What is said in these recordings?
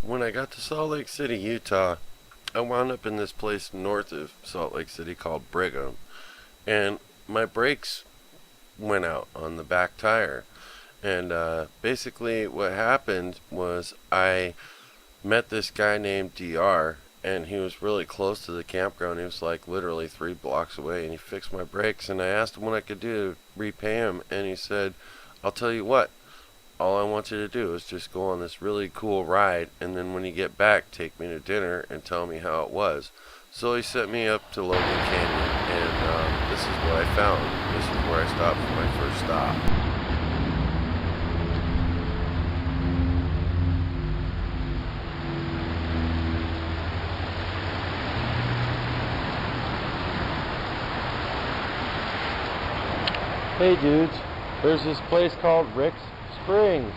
When I got to Salt Lake City, Utah, I wound up in this place north of Salt Lake City called Brigham, and my brakes went out on the back tire. And basically, what happened was I met this guy named DR, and he was really close to the campground. He was like literally 3 blocks away, and he fixed my brakes. And I asked him what I could do to repay him, and he said, "I'll tell you what. All I want you to do is just go on this really cool ride, and then when you get back, take me to dinner and tell me how it was." So he sent me up to Logan Canyon, and this is what I found. This is where I stopped for my first stop. Hey dudes, there's this place called Rick's Springs,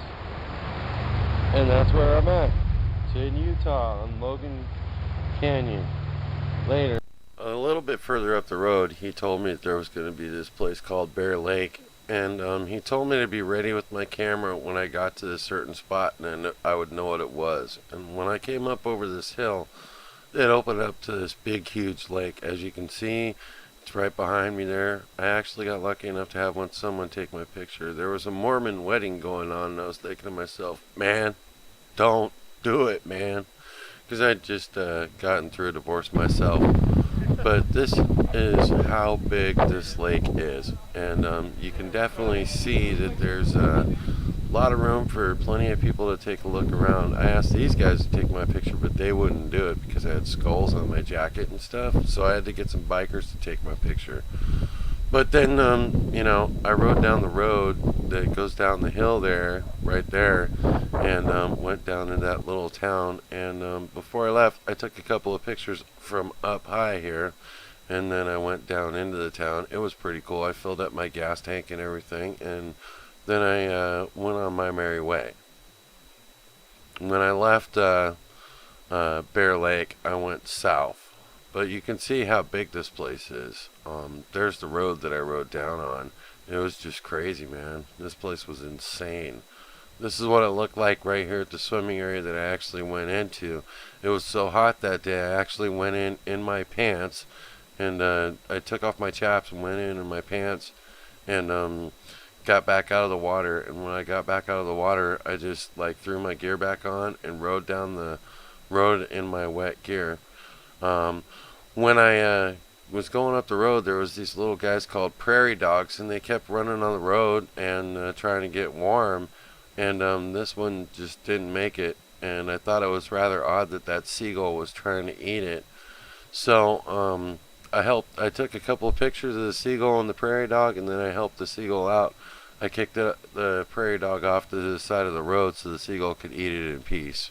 and that's where I'm at. It's in Utah on Logan Canyon. Later. A little bit further up the road, he told me that there was going to be this place called Bear Lake, and he told me to be ready with my camera when I got to this certain spot, and I would know what it was. And when I came up over this hill, it opened up to this big, huge lake. As you can see, it's right behind me there. I actually got lucky enough to have someone take my picture. There was a Mormon wedding going on, and I was thinking to myself, man, don't do it, man. Because I'd just gotten through a divorce myself. But this is how big this lake is. And you can definitely see that there's a lot of room for plenty of people to take a look around. I asked these guys to take my picture, but they wouldn't do it because I had skulls on my jacket and stuff. So I had to get some bikers to take my picture. But then, I rode down the road that goes down the hill there, right there, and went down in that little town. And before I left, I took a couple of pictures from up high here, and then I went down into the town. It was pretty cool. I filled up my gas tank and everything, and then I went on my merry way. When I left Bear Lake, I went south. But you can see how big this place is. There's the road that I rode down on. It was just crazy, man. This place was insane. This is what it looked like right here at the swimming area that I actually went into. It was so hot that day, I actually went in my pants. And I took off my chaps and went in my pants. And got back out of the water. And when I got back out of the water, I just threw my gear back on and rode down the road in my wet gear. When I was going up the road, there was these little guys called prairie dogs, and they kept running on the road and trying to get warm, and this one just didn't make it, and I thought it was rather odd that seagull was trying to eat it. So I took a couple of pictures of the seagull and the prairie dog, and then I helped the seagull out. I kicked the prairie dog off to the side of the road so the seagull could eat it in peace.